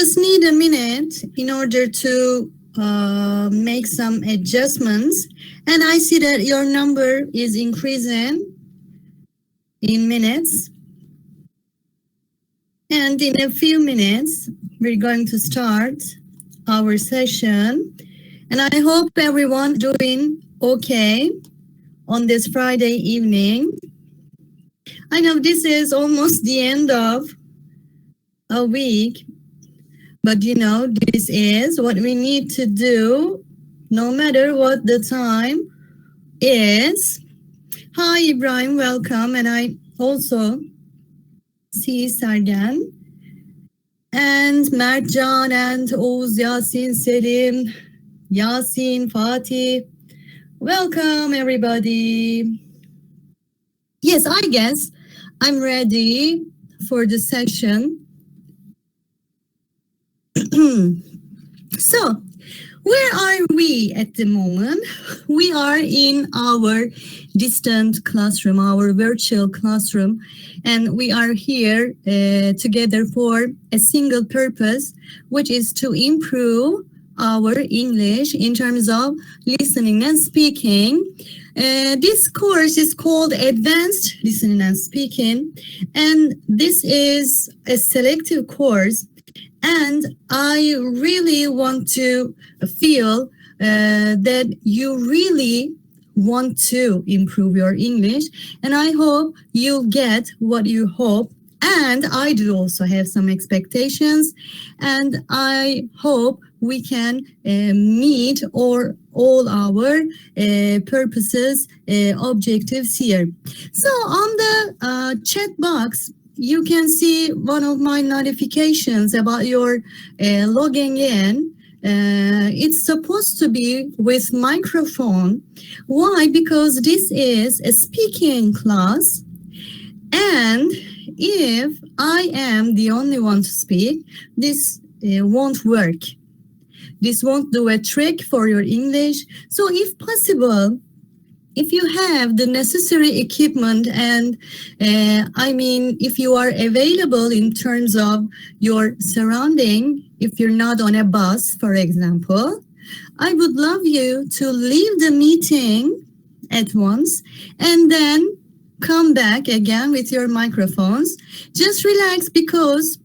just need a minute in order to make some adjustments. And I see that your number is increasing in minutes. And in a few minutes, we're going to start our session. And I hope everyone doing okay on this Friday evening. I know this is almost the end of a week, but you know, this is what we need to do no matter what the time is. Hi, Ibrahim, welcome. And I also see Sergen and Mertcan and Oğuz, Yasin, Selim, Yasin, Fatih. Welcome, everybody. Yes, I guess I'm ready for the session. So, where are we at the moment? We are in our distant classroom, our virtual classroom, and we are here together for a single purpose, which is to improve our English in terms of listening and speaking. This course is called Advanced Listening and Speaking, and this is a selective course. And I really want to feel that you really want to improve your English. And I hope you'll get what you hope. And I do also have some expectations. And I hope we can meet all our purposes, objectives here. So on the chat box, you can see one of my notifications about your logging in. It's supposed to be with microphone. Why? Because this is a speaking class. And if I am the only one to speak, this won't work. This won't do a trick for your English. So if possible, if you have the necessary equipment and if you are available in terms of your surrounding, if you're not on a bus, for example, I would love you to leave the meeting at once and then come back again with your microphones. Just relax, because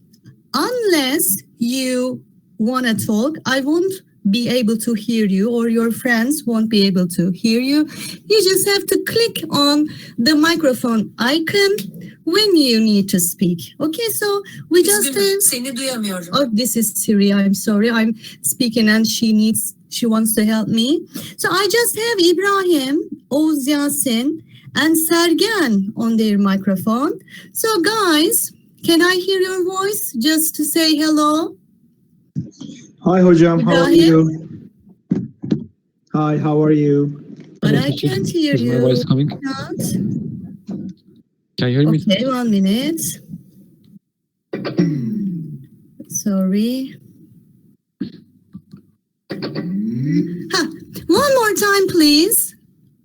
unless you want to talk, I won't be able to hear you, or your friends won't be able to hear you. You just have to click on the microphone icon when you need to speak. Okay, so we just Seni duyamıyorum. Oh, this is Siri. I'm sorry. I'm speaking and she wants to help me. So I just have Ibrahim, Oğuz, Yasin, and Sergen on their microphone. So guys, can I hear your voice just to say hello? Hi, Hocam. How are Ibrahim? you? Hi, how are you? But I can't hear Is you. my voice coming? Not. Can you hear me? Okay, 1 minute. Sorry. One more time, please.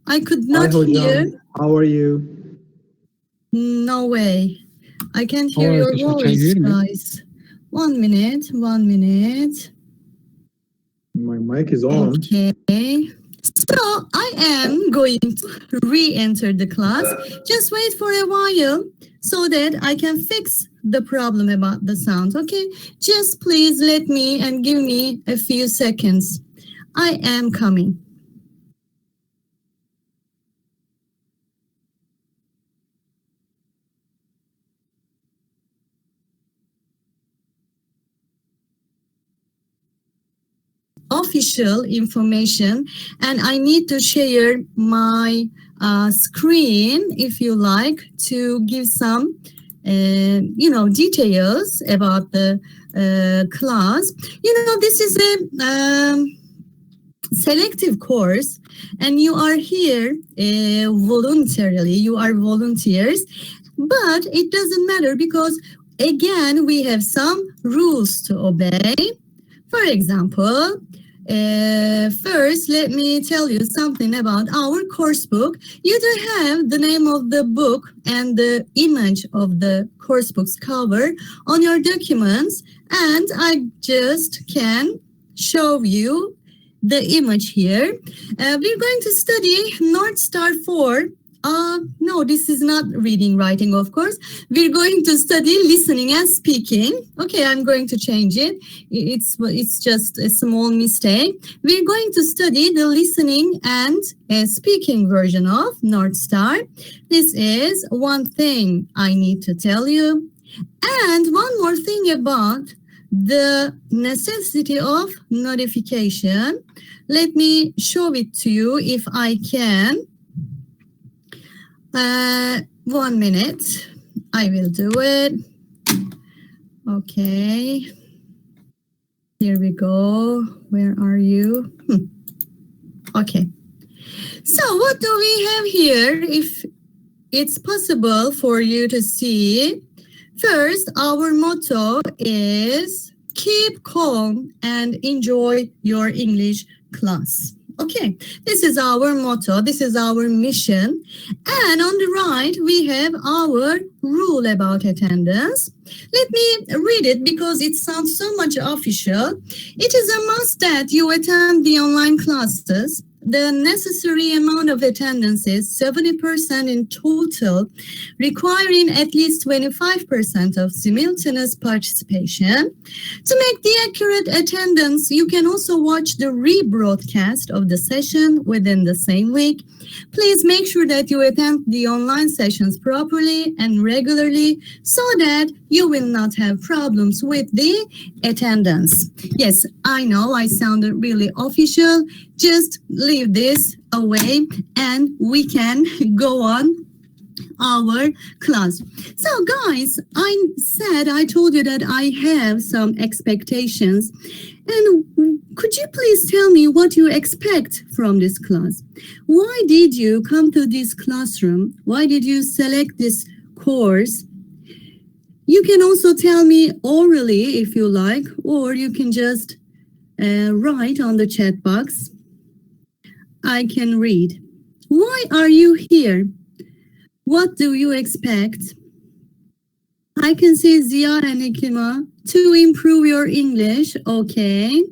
I could not Hi, hear. Hocam. How are you? No way. I can't hear Alright, your can you voice, hear me? guys. 1 minute, 1 minute. My mic is on. Okay. So I am going to re-enter the class. Just wait for a while so that I can fix the problem about the sound. Okay, just please let me and give me a few seconds. I am coming. Official information, and I need to share my screen, if you like, to give some details about the class. This is a selective course, and you are here voluntarily. You are volunteers, but it doesn't matter, because again we have some rules to obey. For example, First, let me tell you something about our course book. You do have the name of the book and the image of the course book's cover on your documents, and I just can show you the image here. We're going to study North Star 4. No, this is not reading, writing, of course. We're going to study listening and speaking. Okay, I'm going to change it. It's just a small mistake. We're going to study the listening and speaking version of North Star. This is one thing I need to tell you. And one more thing about the necessity of notification. Let me show it to you if I can. 1 minute. I will do it. Okay. Here we go. Where are you? Okay. So what do we have here? If it's possible for you to see, first, our motto is keep calm and enjoy your English class. Okay, this is our motto, this is our mission. And on the right, we have our rule about attendance. Let me read it because it sounds so much official. It is a must that you attend the online classes. The necessary amount of attendance is 70% in total, requiring at least 25% of simultaneous participation. To make the accurate attendance, you can also watch the rebroadcast of the session within the same week. Please make sure that you attend the online sessions properly and regularly so that you will not have problems with the attendance. Yes, I know I sounded really official. Just leave this away and we can go on our class. So guys, I told you that I have some expectations, and could you please tell me what you expect from this class? Why did you come to this classroom? Why did you select this course? You can also tell me orally if you like, or you can just write on the chat box. I can read. Why are you here? What do you expect? I can see Ziya and Ikima. To improve your English, okay.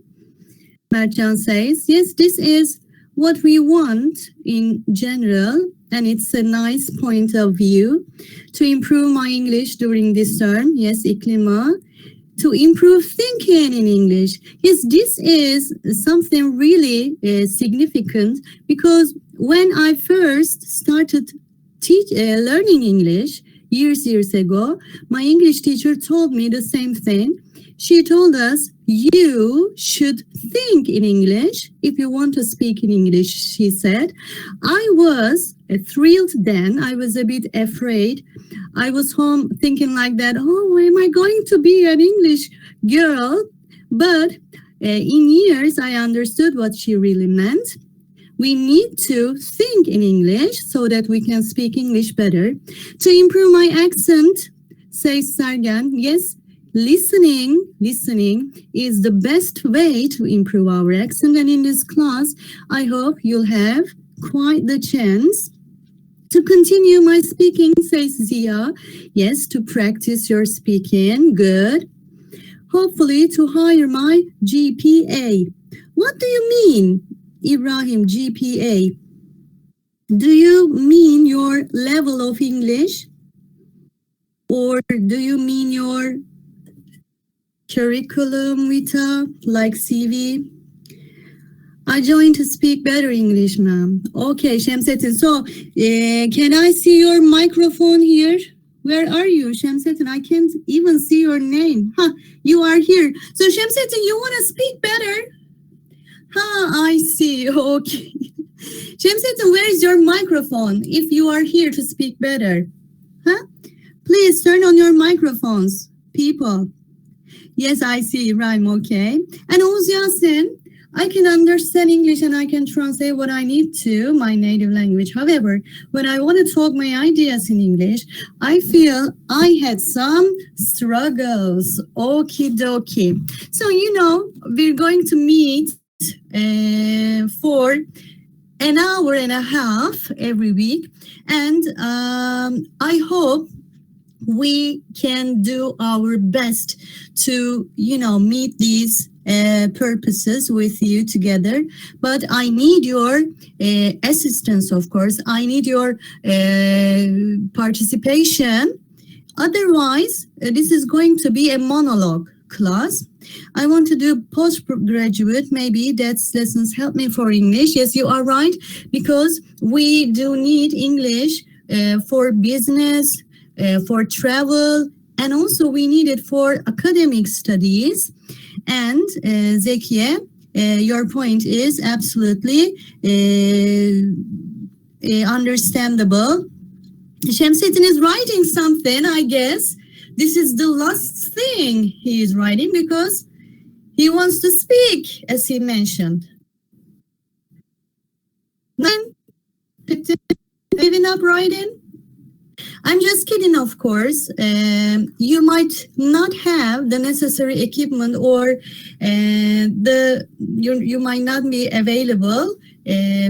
Mertcan says, yes, this is what we want in general, and it's a nice point of view. To improve my English during this term, yes, Iklima. To improve thinking in English, yes, this is something really significant, because when I first started learning English years ago, my English teacher told me the same thing. She told us, you should think in English if you want to speak in English, she said. I was thrilled then. I was a bit afraid. I was home thinking like that, oh, am I going to be an English girl? But in years, I understood what she really meant. We need to think in English so that we can speak English better. To improve my accent, says Sergen, yes, listening is the best way to improve our accent. And in this class, I hope you'll have quite the chance to continue my speaking, says Ziya. Yes, to practice your speaking, good. Hopefully to higher my GPA. What do you mean, Ibrahim, GPA? Do you mean your level of English? Or do you mean your curriculum vitae, like CV? I joined to speak better English, ma'am. Okay, Shamsettin. So, can I see your microphone here? Where are you, Shamsettin? I can't even see your name. You are here. So, Shamsettin, you want to speak better? I see. Okay. Shamsettin, where is your microphone if you are here to speak better? Please turn on your microphones, people. Yes, I see, Rhyme, okay. And Oğuz Yasin, I can understand English and I can translate what I need to, my native language. However, when I want to talk my ideas in English, I feel I had some struggles. Okie dokie. So, we're going to meet for an hour and a half every week, and I hope we can do our best to, meet these purposes with you together. But I need your assistance, of course. I need your participation. Otherwise, this is going to be a monologue class. I want to do postgraduate. Maybe that's lessons help me for English. Yes, you are right, because we do need English for business, for travel, and also we need it for academic studies. And Zekiye, your point is absolutely understandable. Şemsettin is writing something, I guess. This is the last thing he is writing because he wants to speak, as he mentioned. Then, giving up writing? I'm just kidding, of course. You might not have the necessary equipment, or you might not be available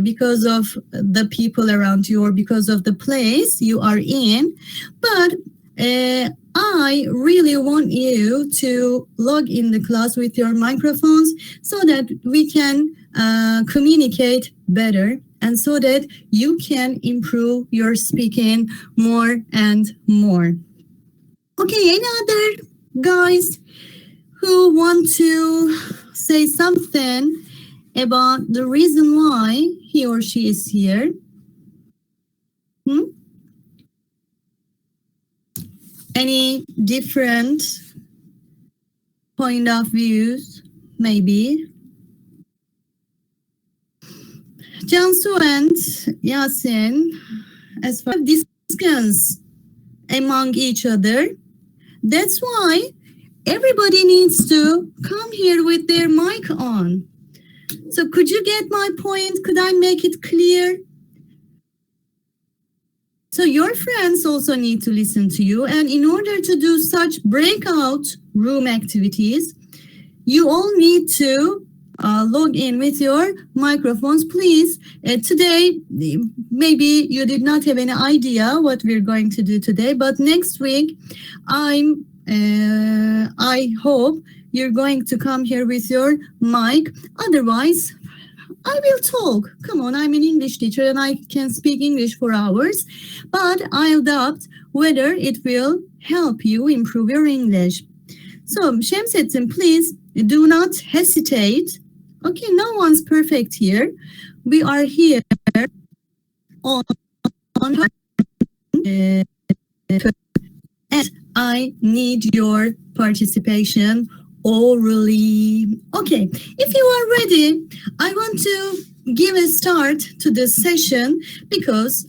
because of the people around you or because of the place you are in. But I really want you to log in the class with your microphones so that we can communicate better, and so that you can improve your speaking more and more. Okay, any other guys who want to say something about the reason why he or she is here? Any different point of views, maybe? Cansu and Yasin, as far as discuss among each other, that's why everybody needs to come here with their mic on. So could you get my point? Could I make it clear? So your friends also need to listen to you. And in order to do such breakout room activities, you all need to log in with your microphones, please. Today, maybe you did not have any idea what we're going to do today, but next week, I hope you're going to come here with your mic. Otherwise, I will talk. Come on, I'm an English teacher and I can speak English for hours, but I'll doubt whether it will help you improve your English. So, Şemsettin, please do not hesitate. Okay, no one's perfect here. We are here on and I need your participation orally. Okay, if you are ready, I want to give a start to this session because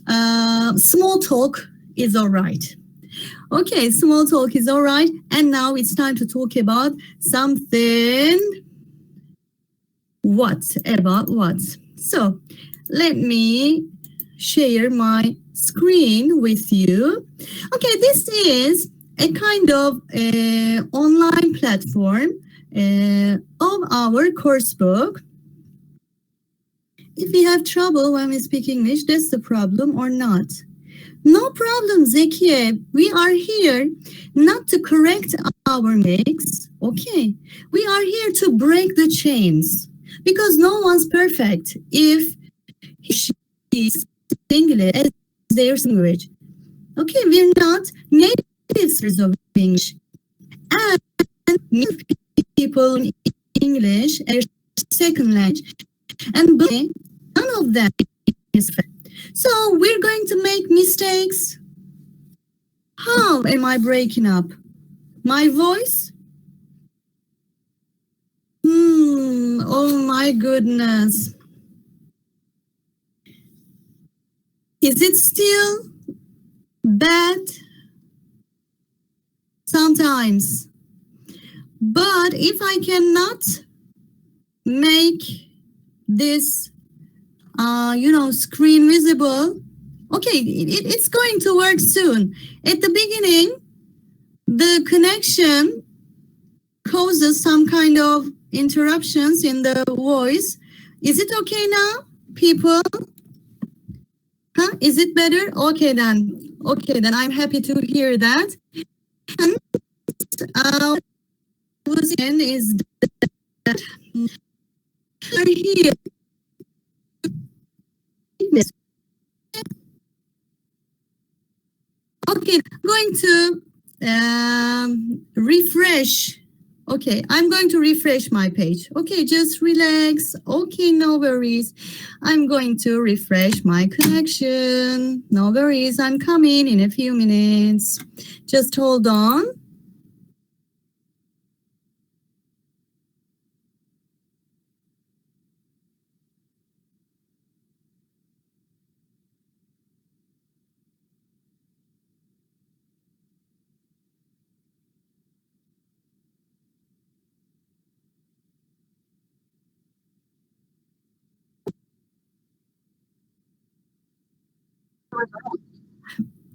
small talk is all right. Okay, small talk is all right. And now it's time to talk about something. What about what? So let me share my screen with you. Okay, this is a kind of online platform of our course book. If we have trouble when we speak English, that's the problem or not? No problem, Zekiye. We are here not to correct our mistakes, okay? We are here to break the chains because no one's perfect if she speaks English as their language. Okay, we're not native speakers of English, and people in English as second language, and none of them is fair. So we're going to make mistakes. How am I breaking up? My voice? Oh my goodness. Is it still bad? Sometimes. But if I cannot make this screen visible, okay, it's going to work soon. At the beginning, the connection causes some kind of interruptions in the voice. Is it okay now, people? Huh? Is it better? Okay then. Okay then. I'm happy to hear that. And was in is that are here. Okay, I'm going to refresh. Okay, I'm going to refresh my page. Okay, just relax. Okay, no worries. I'm going to refresh my connection. No worries. I'm coming in a few minutes. Just hold on.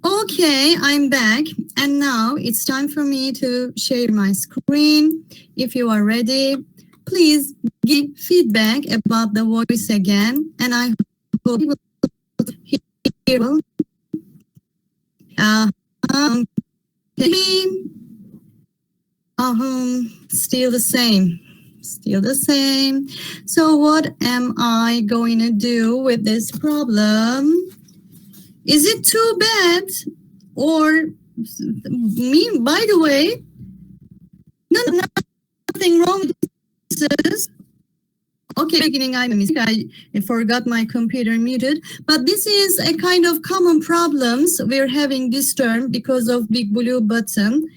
Okay, I'm back. And now it's time for me to share my screen. If you are ready, please give feedback about the voice again. And I hope you will hear. Um, still the same. Still the same. So what am I going to do with this problem? Is it too bad? Or me, by the way, nothing wrong with this. Okay, beginning I mistake. I forgot my computer muted. But this is a kind of common problems we're having this term because of big blue button.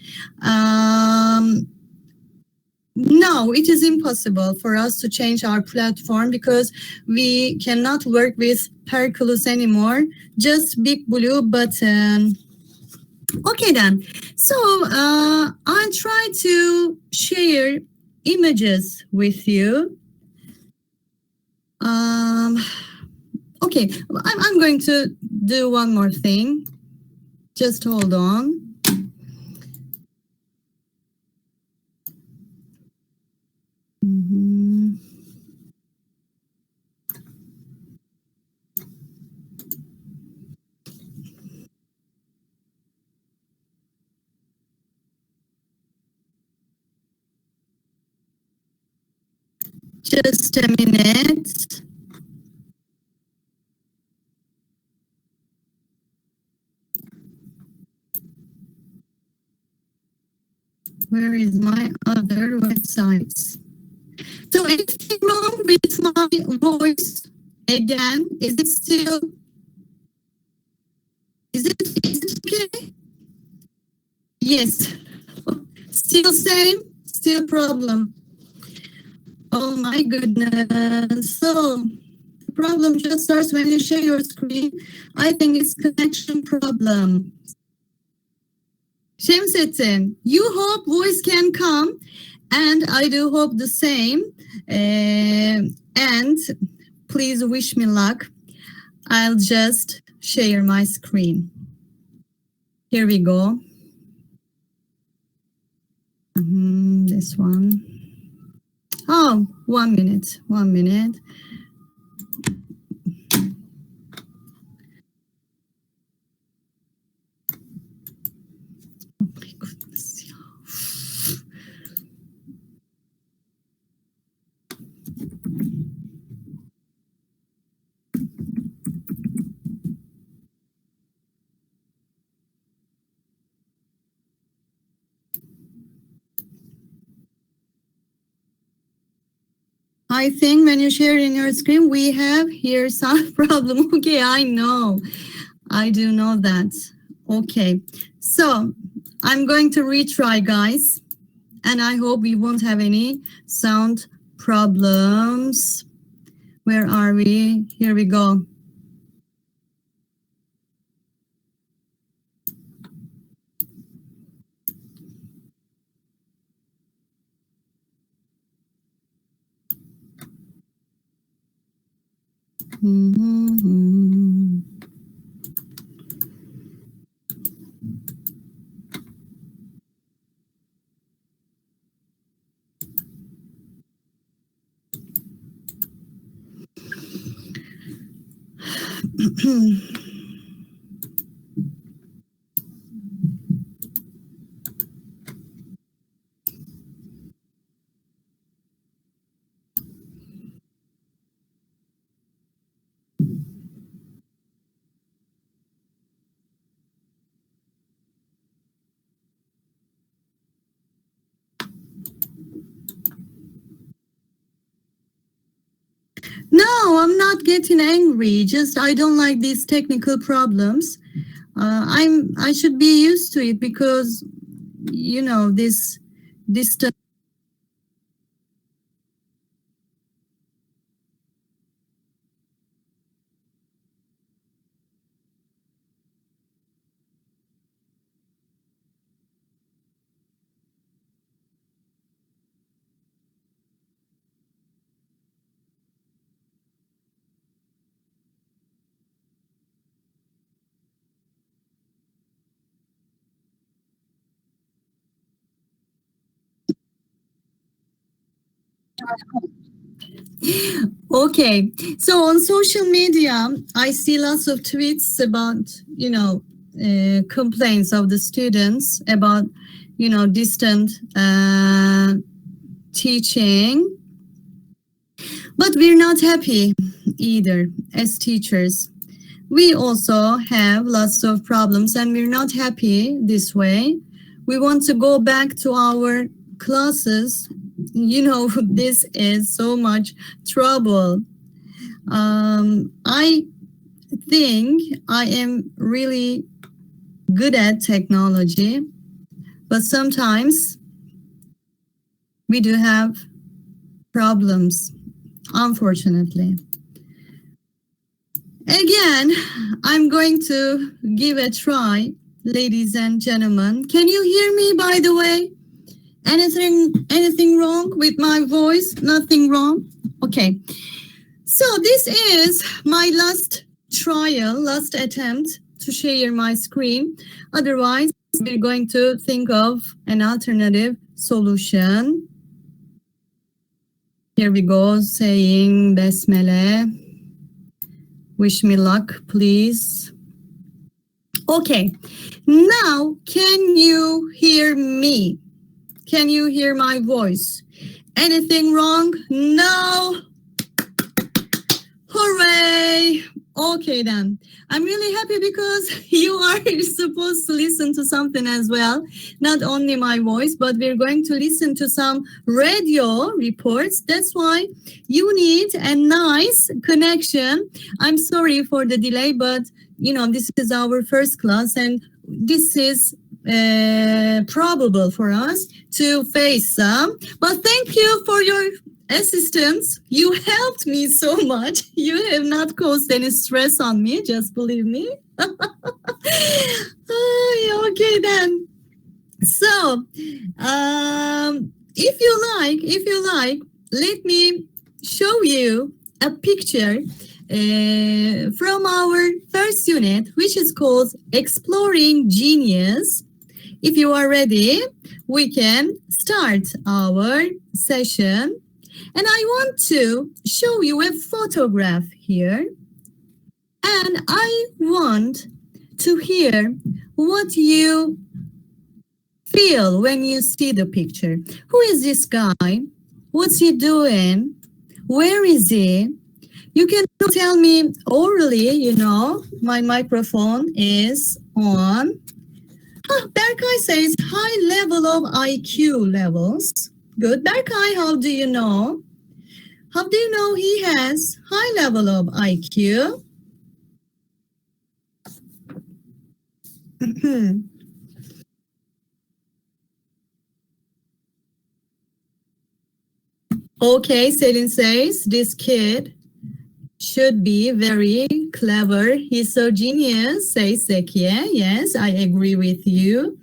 No, it is impossible for us to change our platform because we cannot work with Perculus anymore. Just big blue button. Okay then. So I'll try to share images with you. Okay, I'm going to do one more thing. Just hold on. Just a minute. Where is my other websites? So anything wrong with my voice? Again, is it okay? Yes. Still same, still problem. Oh my goodness. So the problem just starts when you share your screen. I think it's connection problem. Şemsettin, you hope voice can come, and I do hope the same. And please wish me luck. I'll just share my screen. Here we go. This one. Oh, 1 minute, 1 minute. Oh my goodness. I think when you share in your screen, we have here some problem. Okay, I know. I do know that. Okay, so I'm going to retry, guys, and I hope we won't have any sound problems. Where are we? Here we go. No, I'm not getting angry. Just I don't like these technical problems. I should be used to it because this distance. Okay, so on social media, I see lots of tweets about complaints of the students about distant teaching, but we're not happy either as teachers. We also have lots of problems and we're not happy this way. We want to go back to our classes. This is so much trouble. I think I am really good at technology, but sometimes we do have problems, unfortunately. Again, I'm going to give a try, ladies and gentlemen. Can you hear me, by the way? Anything wrong with my voice? Nothing wrong? Okay. So this is my last trial, last attempt to share my screen. Otherwise, we're going to think of an alternative solution. Here we go, saying Besmele. Wish me luck, please. Okay, now can you hear me? Can you hear my voice? Anything wrong? No. Hooray! Okay then. I'm really happy because you are supposed to listen to something as well. Not only my voice, but we're going to listen to some radio reports. That's why you need a nice connection. I'm sorry for the delay, but this is our first class and this is probable for us to face some. But thank you for your assistance. You helped me so much. You have not caused any stress on me, just believe me. Okay then. So if you like, let me show you a picture from our first unit, which is called Exploring Genius. If you are ready, we can start our session. And I want to show you a photograph here. And I want to hear what you feel when you see the picture. Who is this guy? What's he doing? Where is he? You can tell me orally, my microphone is on. Berkay says high level of IQ levels. Good. Berkay, how do you know? How do you know he has high level of IQ? Okay, Selin says this kid should be very clever. He's so genius, says Zekiye. Yes, I agree with you.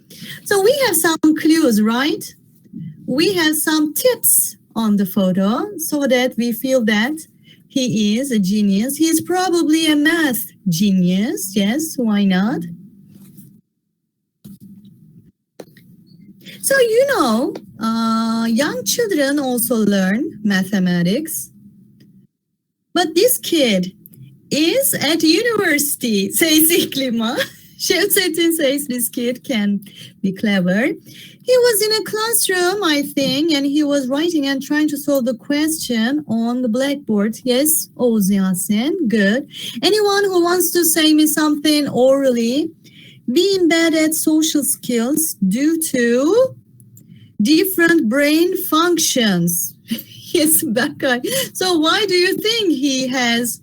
So we have some clues, right? We have some tips on the photo so that we feel that he is a genius. He's probably a math genius. Yes, why not? So, young children also learn mathematics. But this kid is at university, says İklima. Şevsettin says this kid can be clever. He was in a classroom, I think, and he was writing and trying to solve the question on the blackboard. Yes, Oğuz Yasin, good. Anyone who wants to say me something orally? Being bad at social skills due to different brain functions. Yes, Berkay. So why do you think he has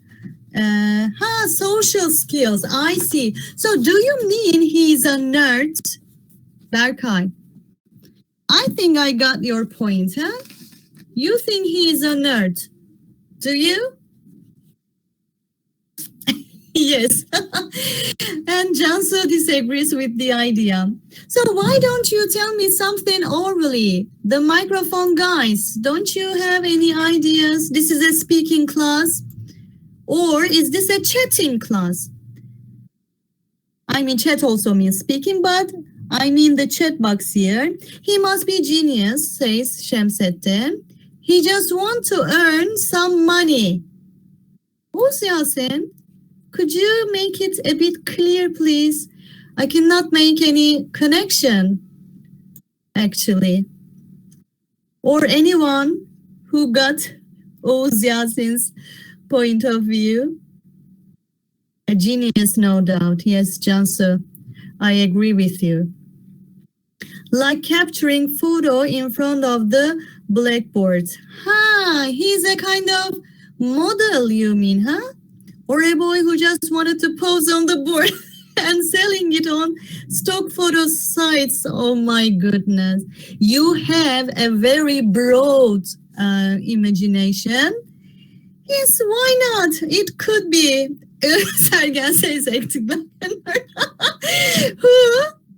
social skills? I see. So do you mean he's a nerd, Berkay? I think I got your point, huh? You think he's a nerd, do you? Yes. And Jansu disagrees with the idea. So why don't you tell me something orally? The microphone guys, don't you have any ideas? This is a speaking class. Or is this a chatting class? I mean, chat also means speaking, but I mean the chat box here. He must be genius, says Şemsettin. He just want to earn some money. Oğuz Yasin, could you make it a bit clear, please? I cannot make any connection, actually. Or anyone who got Oğuz Yasin's point of view. A genius, no doubt. Yes, Jansu, I agree with you. Like capturing photo in front of the blackboard. He's a kind of model, you mean, huh? Or a boy who just wanted to pose on the board and selling it on stock photo sites. Oh my goodness. You have a very broad imagination. Yes, why not? It could be. Sergen says acting like a nerd. Who?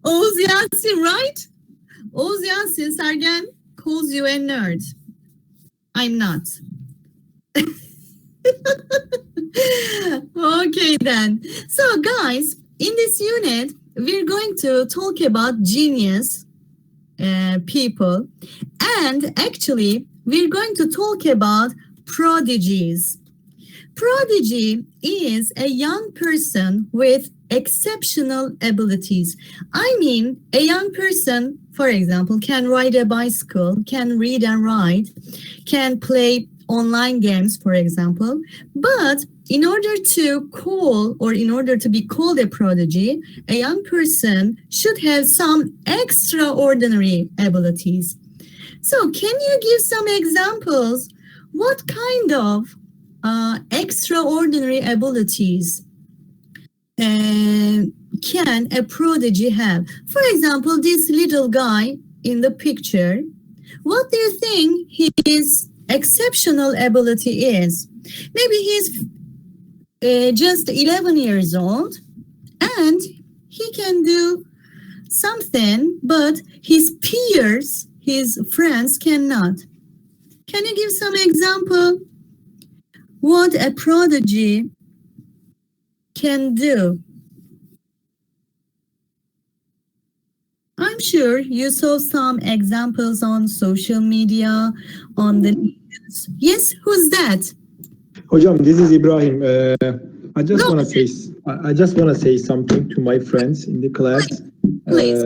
Oğuz Yasin, right? Oğuz Yasin, Sergen calls you a nerd. I'm not. Okay then. So guys, in this unit, we're going to talk about genius people. And actually, we're going to talk about prodigies. Prodigy is a young person with exceptional abilities. I mean, a young person, for example, can ride a bicycle, can read and write, can play online games, for example. But in order to be called a prodigy, a young person should have some extraordinary abilities. So can you give some examples? What kind of extraordinary abilities can a prodigy have? For example, this little guy in the picture, what do you think his exceptional ability is? Maybe he's just 11 years old and he can do something, but his peers, his friends cannot. Can you give some example what a prodigy can do? I'm sure you saw some examples on social media, on the news. Yes, who's that? Hocam, this is Ibrahim. I just want to say something to my friends in the class. Please.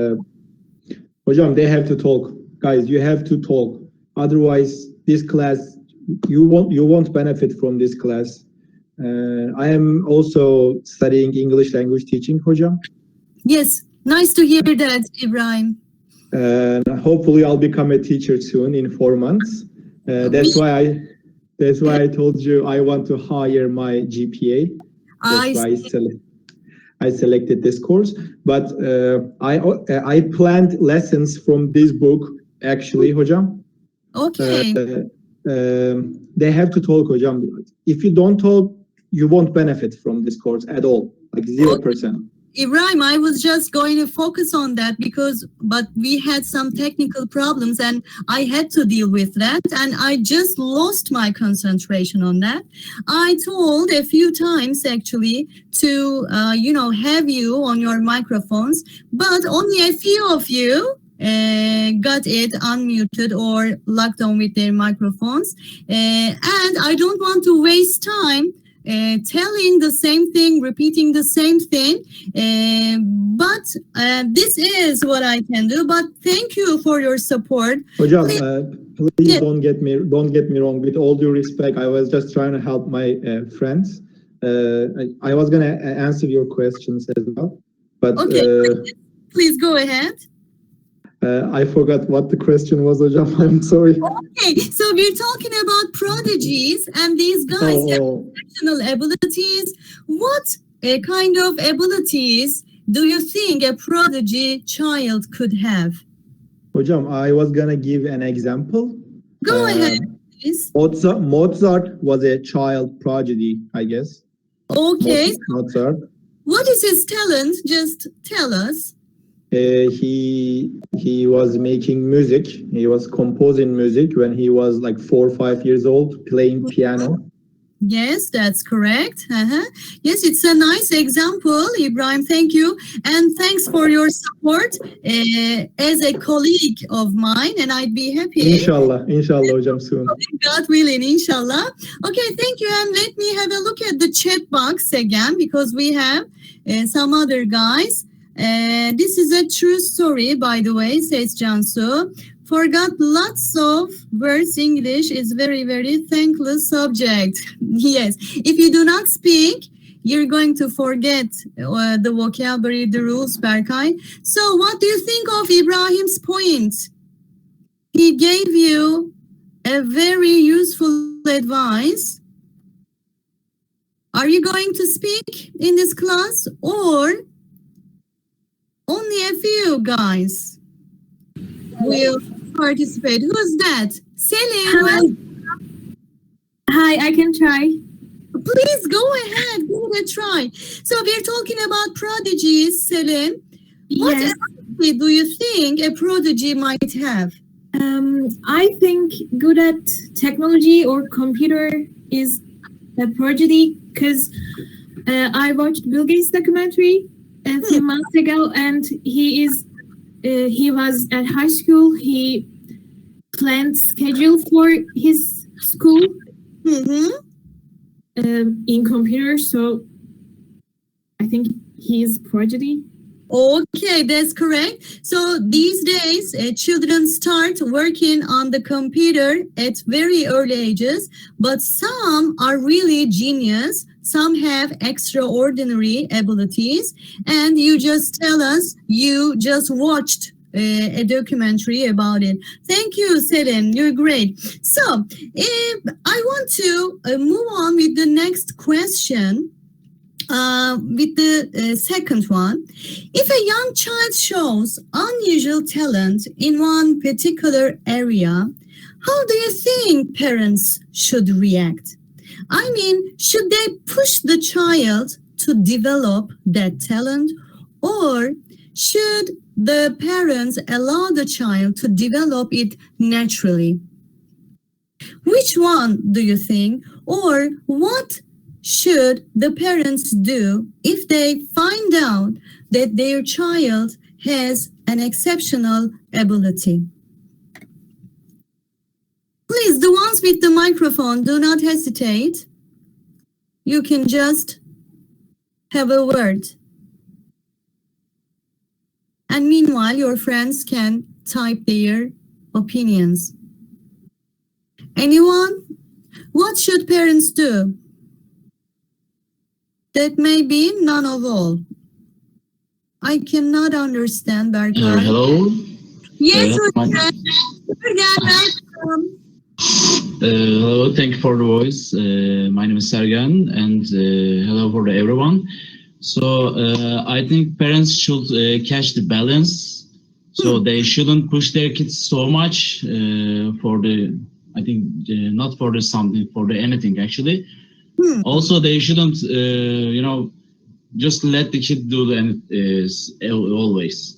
Hocam, they have to talk. Guys, you have to talk. Otherwise, this class, you won't benefit from this class. I am also studying English language teaching, hocam. Yes, nice to hear that, Ibrahim. Hopefully, I'll become a teacher soon in 4 months. That's why I told you I want to hire my GPA. That's why I selected this course. But I planned lessons from this book, actually, hocam. Okay. They have to talk, hocam. If you don't talk, you won't benefit from this course at all, like 0%. Ibrahim, I was just going to focus on that but we had some technical problems and I had to deal with that and I just lost my concentration on that. I told a few times actually to, have you on your microphones, but only a few of you got it unmuted or locked on with their microphones. And I don't want to waste time telling the same thing, repeating the same thing. But this is what I can do. But thank you for your support. Hocam, please Yes. don't get me wrong. With all due respect, I was just trying to help my friends. I was gonna answer your questions as well, but Okay, please go ahead. I forgot what the question was, hocam. I'm sorry. Okay, so we're talking about prodigies, and these guys have exceptional abilities. What kind of abilities do you think a prodigy child could have? Hocam, I was gonna give an example. Go ahead, please. Mozart was a child prodigy, I guess. Okay, Mozart. what is his talent? Just tell us. He was making music. He was composing music when he was like 4 or 5 years old, playing piano. Yes, that's correct. Yes, it's a nice example, Ibrahim. Thank you. And thanks for your support as a colleague of mine. And I'd be happy. Inshallah, hocam, soon. God willing, inshallah. Okay, thank you. And let me have a look at the chat box again, because we have some other guys. This is a true story, by the way, says Jansu. Forgot lots of words. English is very, very thankless subject. Yes, if you do not speak, you're going to forget the vocabulary, the rules, Berkay. So what do you think of Ibrahim's point? He gave you a very useful advice. Are you going to speak in this class, or only a few guys will participate? Who's that? Celine. Hi, I can try. Please go ahead, give it a try. So we're talking about prodigies, Celine. What Yes. ability do you think a prodigy might have? I think good at technology or computer is a prodigy, because I watched Bill Gates documentary a few months ago, and he was at high school. He planned schedule for his school in computer, so I think he is prodigy. Okay, that's correct. So these days, children start working on the computer at very early ages, but some are really genius. Some have extraordinary abilities, and you just tell us you just watched a documentary about it. Thank you, Selin. You're great. So I want to move on with the next question. With the second one, if a young child shows unusual talent in one particular area, how do you think parents should react? I mean, should they push the child to develop that talent, or should the parents allow the child to develop it naturally? Which one do you think, or what should the parents do if they find out that their child has an exceptional ability? Please, the ones with the microphone, do not hesitate. You can just have a word. And meanwhile, your friends can type their opinions. Anyone? What should parents do? That may be none of all. I cannot understand, Berkay. Hello. Yes, welcome. Hello, thank you for the voice. My name is Sergen, and hello for everyone. So I think parents should catch the balance. So they shouldn't push their kids so much for the, I think, not for the something, for the anything actually. Also, they shouldn't, just let the kid do always.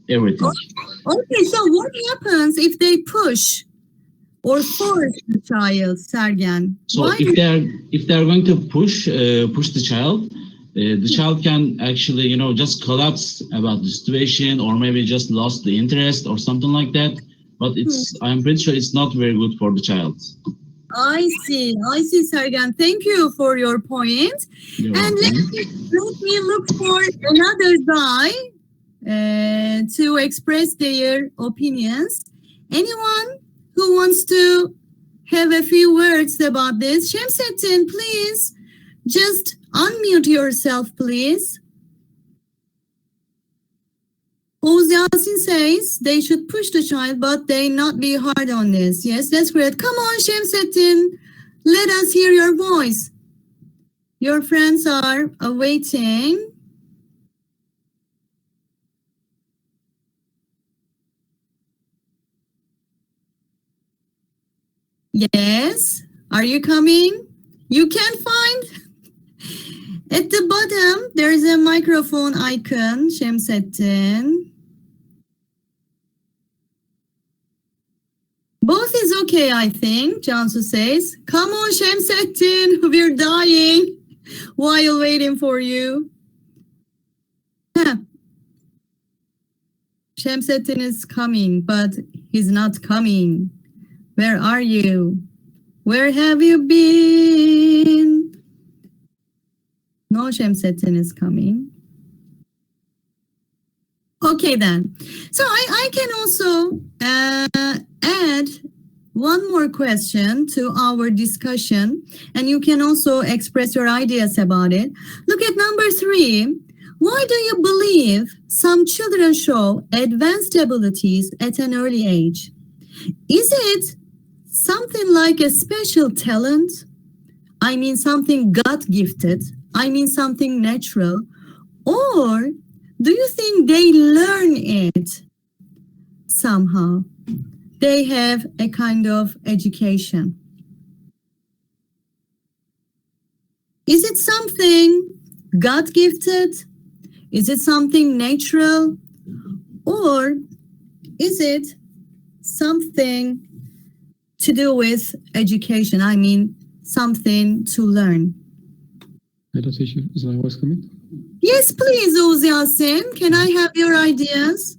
Everything. Okay, so what happens if they push or force the child, Sergen? So if they're going to push the child, the child can actually, just collapse about the situation, or maybe just lost the interest or something like that. But I'm pretty sure it's not very good for the child. I see, Sergen. Thank you for your point. You're And welcome. let me look for another guy to express their opinions. Anyone who wants to have a few words about this? Şemsettin, please just unmute yourself, please. Oğuz Yasin says they should push the child, but they not be hard on this. Yes, that's great. Come on, Şemsettin. Let us hear your voice. Your friends are awaiting. Yes. Are you coming? You can find at the bottom, there is a microphone icon, Şemsettin. Both is okay, I think, Cansu says. Come on, Şemsettin, we're dying while waiting for you. Şemsettin is coming, but he's not coming. Where are you? Where have you been? No, Şemsettin is coming. Okay, then. So I can also add one more question to our discussion, and you can also express your ideas about it. Look at number 3. Why do you believe some children show advanced abilities at an early age? Is it something like a special talent? I mean something God-gifted? I mean something natural? Or do you think they learn it somehow? They have a kind of education. Is it something God-gifted? Is it something natural? Or is it something to do with education? I mean, something to learn. Hello, teacher. Is my voice coming? Yes, please, Oğuz Yasin. Can I have your ideas?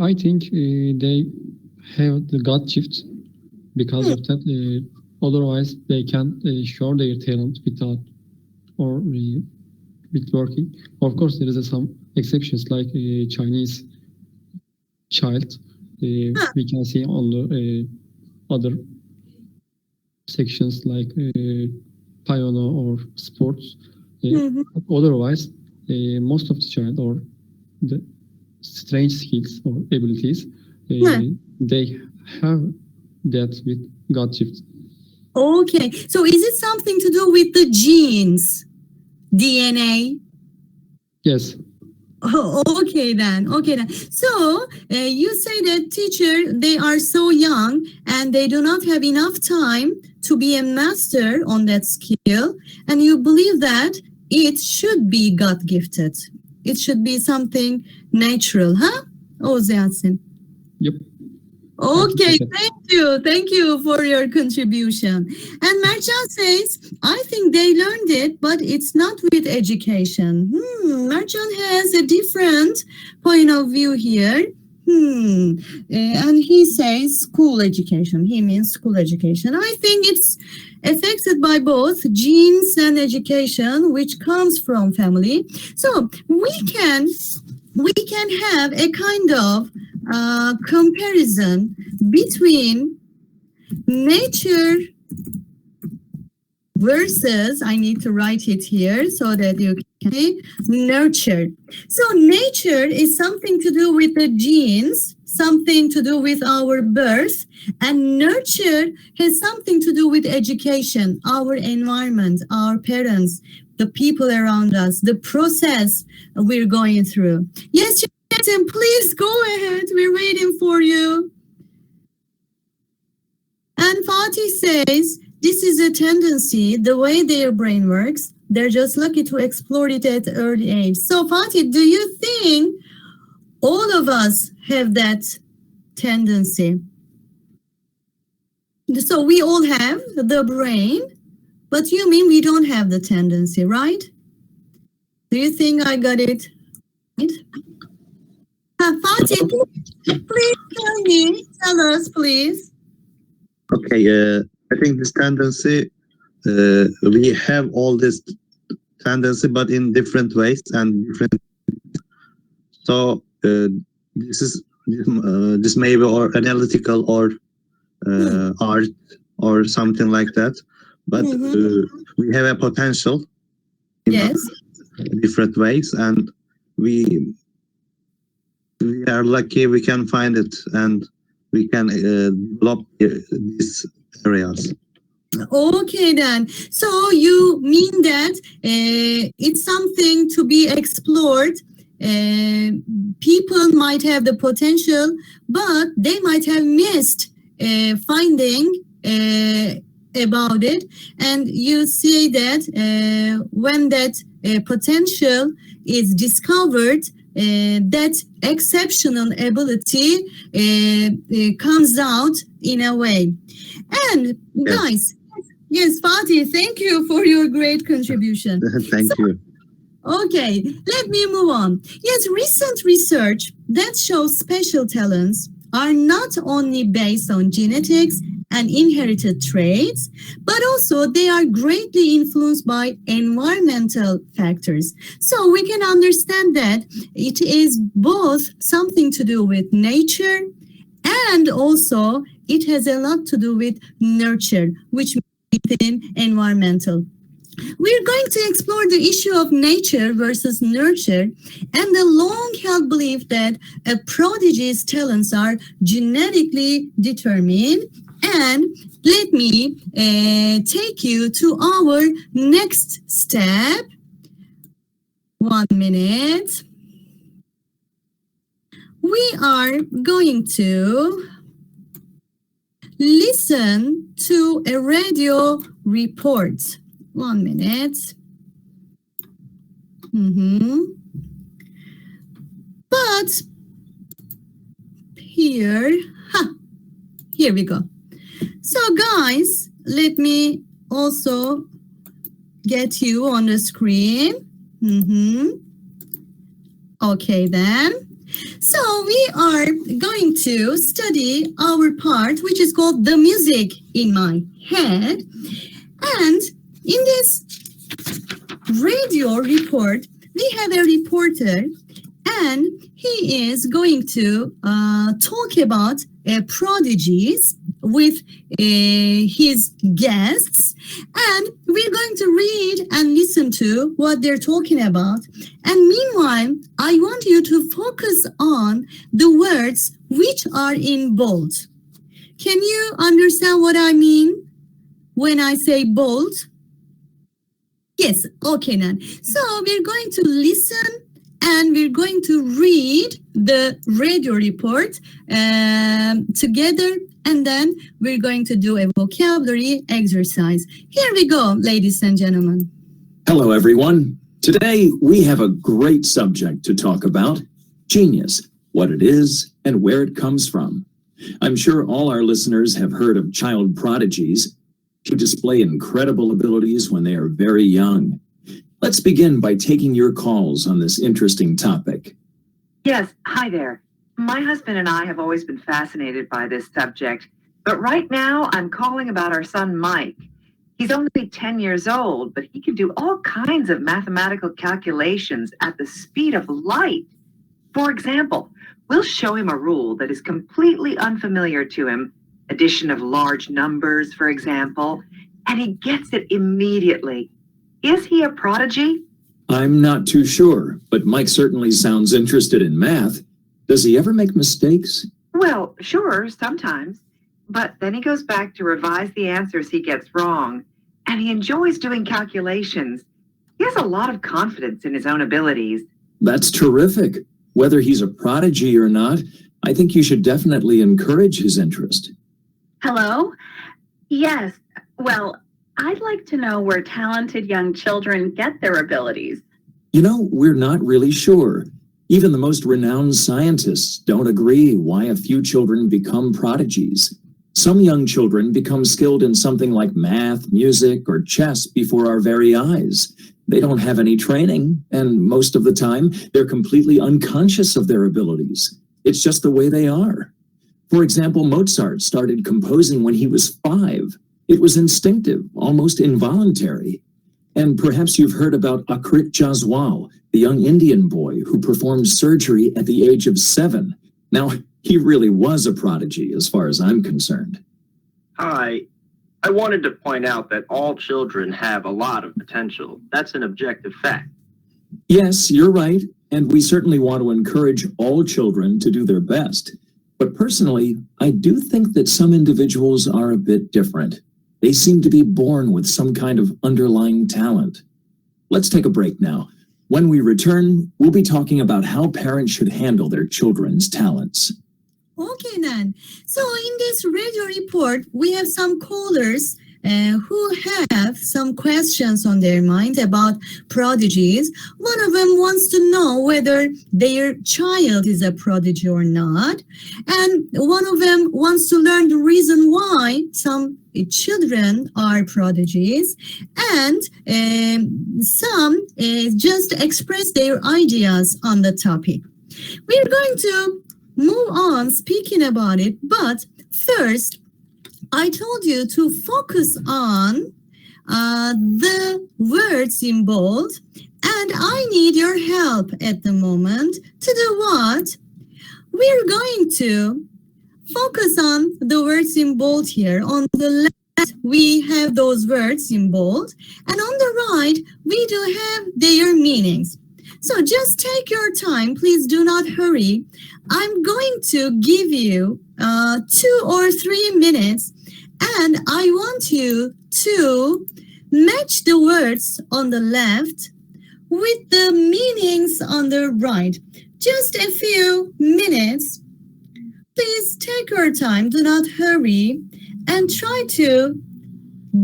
I think they have the God gift because of that. Otherwise, they can show their talent without or with working. Of course, there is some exceptions like Chinese child. We can see on the other sections like piano or sports. Otherwise, most of the child or the strange skills or abilities, they have that with God gift. Okay, so is it something to do with the genes, DNA? Yes. Oh, okay then. So you say that teacher, they are so young and they do not have enough time to be a master on that skill, and you believe that it should be God gifted. It should be something natural, huh? Oğuz Yasin. Yep. Okay, thank you for your contribution. And Mercan says, I think they learned it, but it's not with education. Mercan has a different point of view here. And he says school education. He means school education. I think it's affected by both genes and education, which comes from family. So we can have a kind of comparison between nature versus, I need to write it here so that you can see, nurture. So nature is something to do with the genes, something to do with our birth, and nurture has something to do with education, our environment, our parents, the people around us, the process we're going through. Yes, Jason, please go ahead. We're waiting for you. And Fatih says, this is a tendency, the way their brain works. They're just lucky to explore it at an early age. So Fatih, do you think all of us have that tendency? So we all have the brain, but you mean we don't have the tendency, right? Do you think I got it right? Fatih, please tell us, please. Okay, I think this tendency, we have all this tendency, but in different ways and different. So this may be or analytical or art or something like that, but we have a potential in Yes. different ways, and we are lucky we can find it and we can develop these areas. Okay then. So you mean that it's something to be explored. People might have the potential, but they might have missed finding about it. And you see that when that potential is discovered, that exceptional ability comes out in a way. And guys, yes, Fatih, thank you for your great contribution. Thank you. Okay, let me move on. Yes, recent research that shows special talents are not only based on genetics and inherited traits, but also they are greatly influenced by environmental factors. So we can understand that it is both something to do with nature and also it has a lot to do with nurture, which means environmental. We're going to explore the issue of nature versus nurture and the long-held belief that a prodigy's talents are genetically determined. And let me take you to our next step. 1 minute. We are going to listen to a radio report. 1 minute. But here we go. So guys, let me also get you on the screen. Okay then. So we are going to study our part, which is called The Music in My Head. And in this radio report, we have a reporter and he is going to talk about prodigies with his guests, and we're going to read and listen to what they're talking about. And meanwhile, I want you to focus on the words which are in bold. Can you understand what I mean when I say bold? Yes, okay then. So we're going to listen and we're going to read the radio report together, and then we're going to do a vocabulary exercise. Here we go, ladies and gentlemen. Hello, everyone. Today, we have a great subject to talk about: genius, what it is, and where it comes from. I'm sure all our listeners have heard of child prodigies who display incredible abilities when they are very young. Let's begin by taking your calls on this interesting topic. Yes, hi there. My husband and I have always been fascinated by this subject, but right now I'm calling about our son Mike. He's only 10 years old, but he can do all kinds of mathematical calculations at the speed of light. For example, we'll show him a rule that is completely unfamiliar to him, addition of large numbers, for example, and he gets it immediately. Is he a prodigy? I'm not too sure, but Mike certainly sounds interested in math. Does he ever make mistakes? Well, sure, sometimes. But then he goes back to revise the answers he gets wrong, and he enjoys doing calculations. He has a lot of confidence in his own abilities. That's terrific. Whether he's a prodigy or not, I think you should definitely encourage his interest. Hello? Yes. Well, I'd like to know where talented young children get their abilities. You know, we're not really sure. Even the most renowned scientists don't agree why a few children become prodigies. Some young children become skilled in something like math, music, or chess before our very eyes. They don't have any training, and most of the time, they're completely unconscious of their abilities. It's just the way they are. For example, Mozart started composing when he was 5. It was instinctive, almost involuntary. And perhaps you've heard about Akrit Jaswal, the young Indian boy who performed surgery at the age of 7. Now, he really was a prodigy as far as I'm concerned. Hi. I wanted to point out that all children have a lot of potential. That's an objective fact. Yes, you're right, and we certainly want to encourage all children to do their best. But personally, I do think that some individuals are a bit different. They seem to be born with some kind of underlying talent. Let's take a break now. When we return, we'll be talking about how parents should handle their children's talents. Okay, then. So in this radio report, we have some callers who have some questions on their mind about prodigies. One of them wants to know whether their child is a prodigy or not. And one of them wants to learn the reason why some children are prodigies. And some just express their ideas on the topic. We're going to move on speaking about it, but first, I told you to focus on the words in bold, and I need your help at the moment to do what? We're going to focus on the words in bold here. On the left, we have those words in bold, and on the right, we do have their meanings. So just take your time. Please do not hurry. I'm going to give you 2 or 3 minutes, and I want you to match the words on the left with the meanings on the right. Just a few minutes. Please take your time. Do not hurry and try to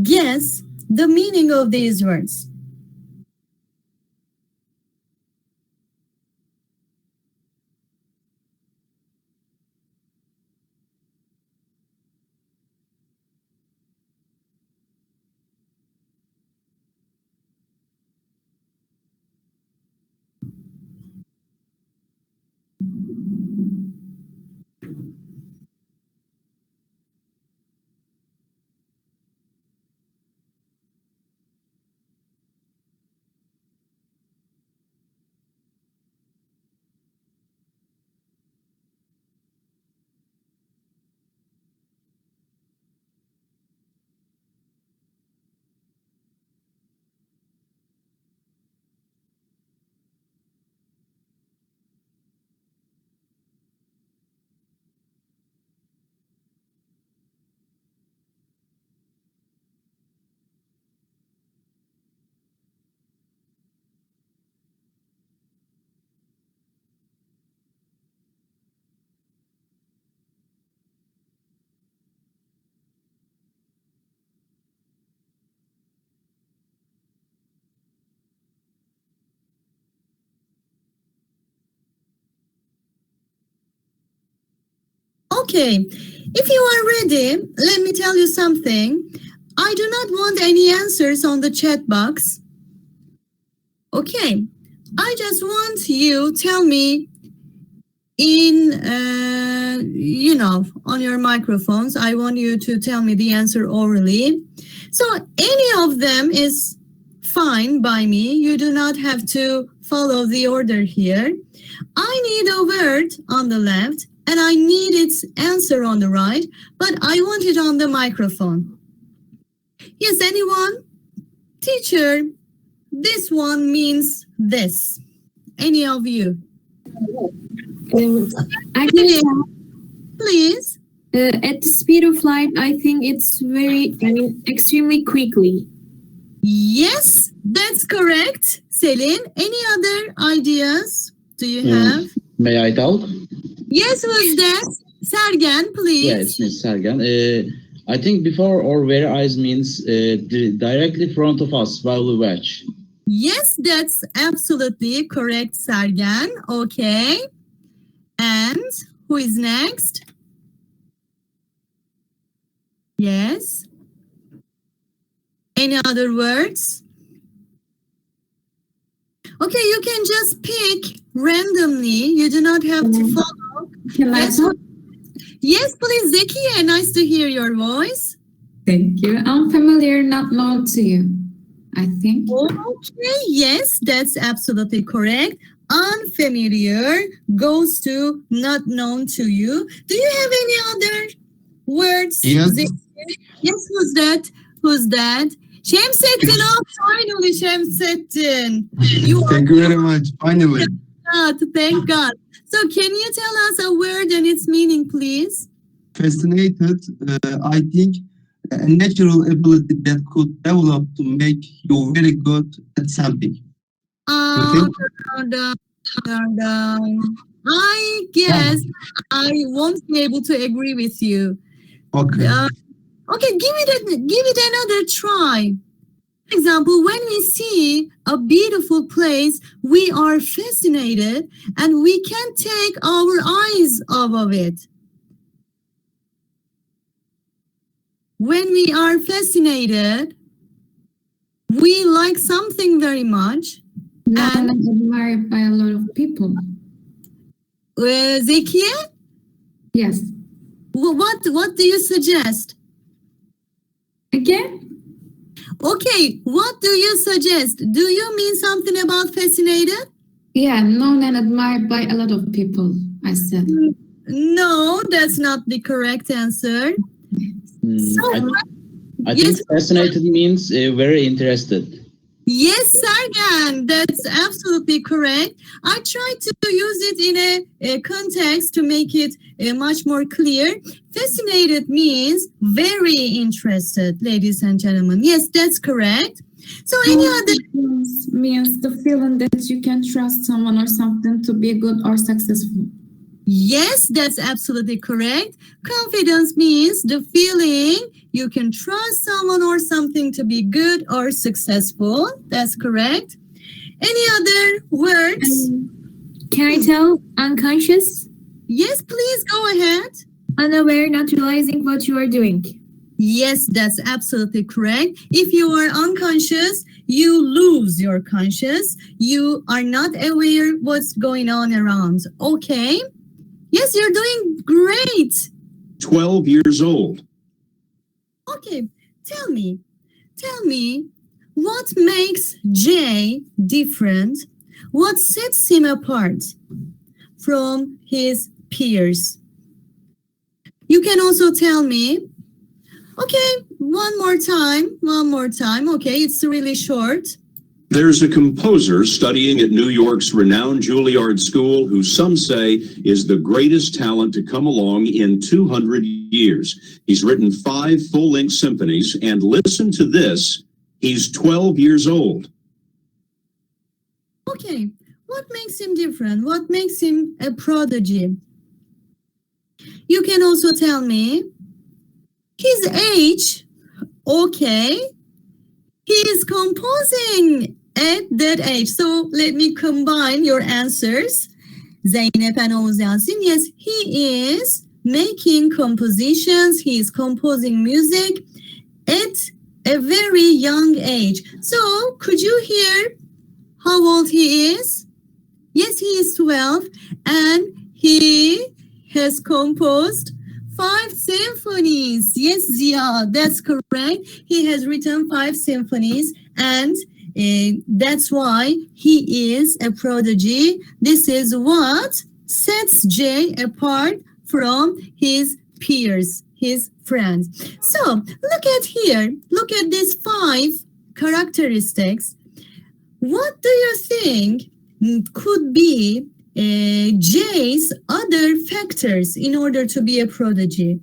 guess the meaning of these words. Okay, if you are ready, let me tell you something. I do not want any answers on the chat box. Okay, I just want you tell me in, on your microphones. I want you to tell me the answer orally. So any of them is fine by me. You do not have to follow the order here. I need a word on the left and I need its answer on the right, but I want it on the microphone. Yes, anyone? Teacher, this one means this. Any of you? I think, Please. at the speed of light, I think it's extremely quickly. Yes, that's correct. Selin, any other ideas do you have? May I talk? Yes, who's that? Sergen, please. Yeah, it's me, Sergen. I think before or very eyes means directly front of us while we watch. Yes, that's absolutely correct, Sergen. Okay. And who is next? Yes. Any other words? Okay, you can just pick randomly. You do not have to follow. Can I Yes, talk? yes, please, Zekiye. Nice to hear your voice. Thank you. Unfamiliar, not known to you, I think. Okay, yes, that's absolutely correct. Unfamiliar goes to not known to you. Do you have any other words? Yes. Yes, who's that? Who's that? Şemsettin, oh, finally, Şemsettin. Thank you very much. Finally. Thank God. So can you tell us a word and its meaning, please? Fascinated, I think a natural ability that could develop to make you very good at something. You think? I guess I won't be able to agree with you. Okay. Okay, give it another try. For example, when we see a beautiful place, we are fascinated and we can't take our eyes off of it. When we are fascinated, we like something very much. And admired by a lot of people. Zekiye? Yes. What do you suggest? Again? Okay, what do you suggest? Do you mean something about fascinated? Yeah, known and admired by a lot of people, I said. No, that's not the correct answer. I think fascinated means very interested. Yes, Sergen, that's absolutely correct. I tried to use it in a context to make it much more clear. Fascinated means very interested, ladies and gentlemen. Yes, that's correct. So any other means the feeling that you can trust someone or something to be good or successful. Yes, that's absolutely correct. Confidence means the feeling you can trust someone or something to be good or successful. That's correct. Any other words? Can I tell unconscious? Yes, please go ahead. Unaware, not realizing what you are doing. Yes, that's absolutely correct. If you are unconscious, you lose your conscious. You are not aware what's going on around. Okay. Yes, you're doing great. 12 years old. Okay, tell me, what makes Jay different? What sets him apart from his peers? You can also tell me. Okay, one more time. Okay, it's really short. There's a composer studying at New York's renowned Juilliard School who some say is the greatest talent to come along in 200 years. He's written 5 full-length symphonies, and listen to this, he's 12 years old. Okay, what makes him different? What makes him a prodigy? You can also tell me his age. Okay, he is composing at that age. So let me combine your answers. Zeynep and Oğuz Yasin, yes, he is making compositions. He is composing music at a very young age. So could you hear how old he is? Yes, he is 12 and he has composed 5 symphonies. Yes, Ziya, that's correct. He has written 5 symphonies and that's why he is a prodigy. This is what sets Jay apart from his peers, his friends. So look at here. Look at these 5 characteristics. What do you think could be Jay's other factors in order to be a prodigy?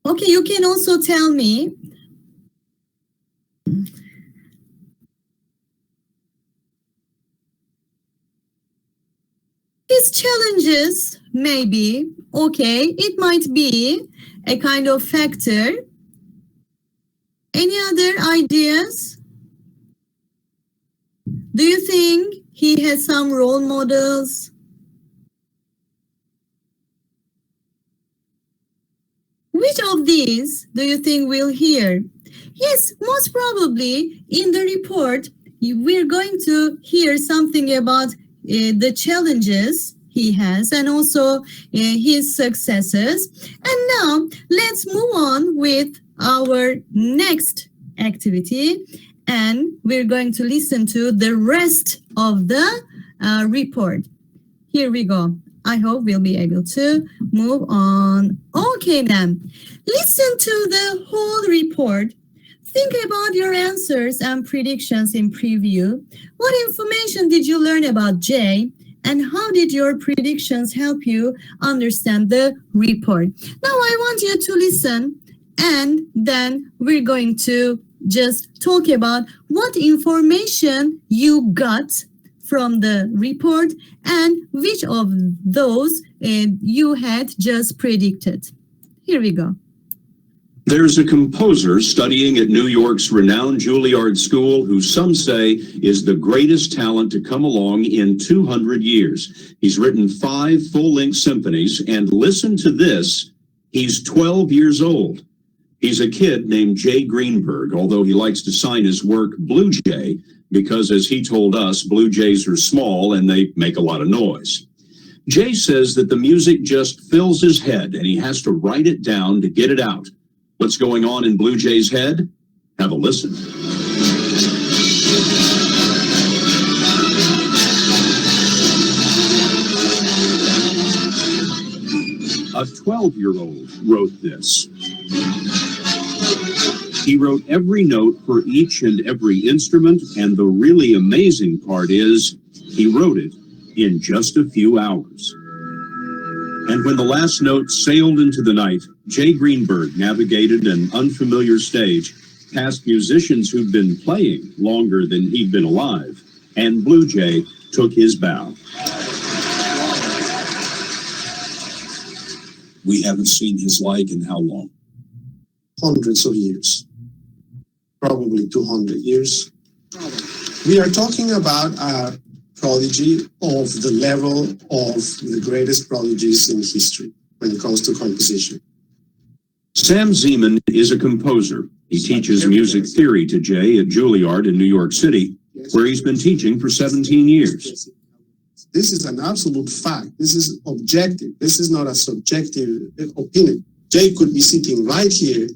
Okay, you can also tell me. His challenges, maybe. Okay, it might be a kind of factor. Any other ideas? Do you think he has some role models? Which of these do you think we'll hear? Yes, most probably in the report, we're going to hear something about the challenges he has and also his successes. And now let's move on with our next activity, and we're going to listen to the rest of the report. Here we go. I hope we'll be able to move on. Okay then, listen to the whole report. Think about your answers and predictions in preview. What information did you learn about Jay? And how did your predictions help you understand the report? Now I want you to listen, and then we're going to just talk about what information you got from the report and which of those you had just predicted. Here we go. There's a composer studying at New York's renowned Juilliard School who some say is the greatest talent to come along in 200 years. He's written 5 full-length symphonies, and listen to this, he's 12 years old. He's a kid named Jay Greenberg, although he likes to sign his work Blue Jay, because as he told us, blue jays are small and they make a lot of noise. Jay says that the music just fills his head and he has to write it down to get it out. What's going on in Blue Jay's head? Have a listen. A 12-year-old wrote this. He wrote every note for each and every instrument, and the really amazing part is he wrote it in just a few hours. And when the last note sailed into the night, Jay Greenberg navigated an unfamiliar stage past musicians who'd been playing longer than he'd been alive, and Blue Jay took his bow. We haven't seen his like in how long? Hundreds of years. Probably 200 years. We are talking about a prodigy of the level of the greatest prodigies in history when it comes to composition. Sam Zeman is a composer. He teaches music theory to Jay at Juilliard in New York City, where he's been teaching for 17 years. This is an absolute fact. This is objective. This is not a subjective opinion. Jay could be sitting right here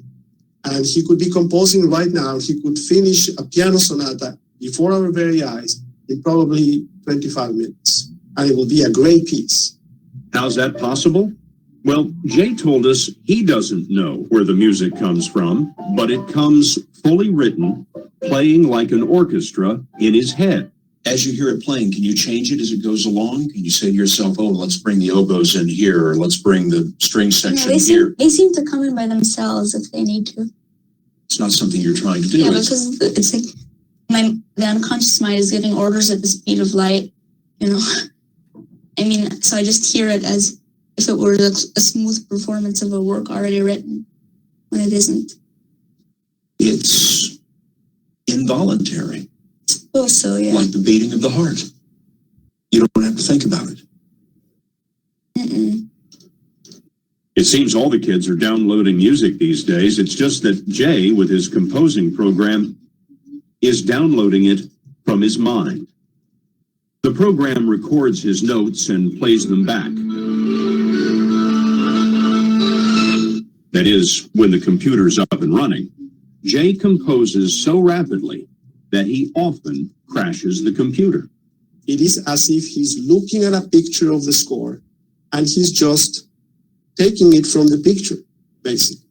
and he could be composing right now. He could finish a piano sonata before our very eyes in probably 25 minutes. And it will be a great piece. How's that possible? Well, Jay told us he doesn't know where the music comes from, but it comes fully written, playing like an orchestra in his head. As you hear it playing, can you change it as it goes along? Can you say to yourself, oh, let's bring the oboes in here, or let's bring the string section here? They seem to come in by themselves if they need to. It's not something you're trying to do. Yeah, because it's like the unconscious mind is giving orders at the speed of light, you know. I mean, so I just hear it as if it were a smooth performance of a work already written, when it isn't. It's involuntary. Also, yeah. Like the beating of the heart. You don't have to think about it. Mm-mm. It seems all the kids are downloading music these days. It's just that Jay, with his composing program, is downloading it from his mind. The program records his notes and plays them back. That is, when the computer's up and running. Jay composes so rapidly that he often crashes the computer. It is as if he's looking at a picture of the score and he's just taking it from the picture, basically.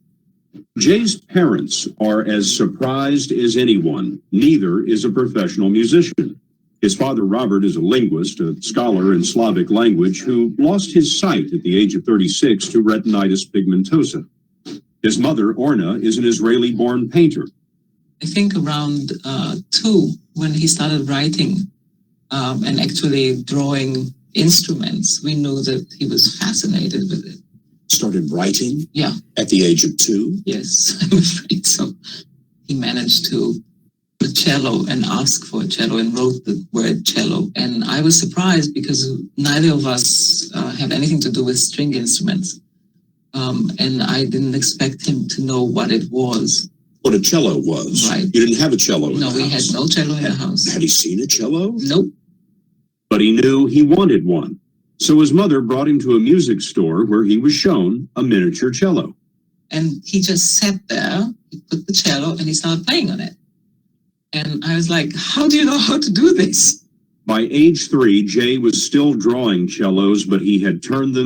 Jay's parents are as surprised as anyone. Neither is a professional musician. His father, Robert, is a linguist, a scholar in Slavic language, who lost his sight at the age of 36 to retinitis pigmentosa. His mother, Orna, is an Israeli-born painter. I think around 2, when he started writing and actually drawing instruments, we knew that he was fascinated with it. Started writing? Yeah. At the age of 2? Yes, I'm afraid so. He managed to put cello and ask for a cello and wrote the word cello. And I was surprised because neither of us have anything to do with string instruments. And I didn't expect him to know what it was. What a cello was. Right. You didn't have a cello in the house. No, we had no cello in the house. Had he seen a cello? Nope. But he knew he wanted one. So his mother brought him to a music store where he was shown a miniature cello. And he just sat there, he put the cello, and he started playing on it. And I was like, how do you know how to do this? By age 3, Jay was still drawing cellos, but he had turned them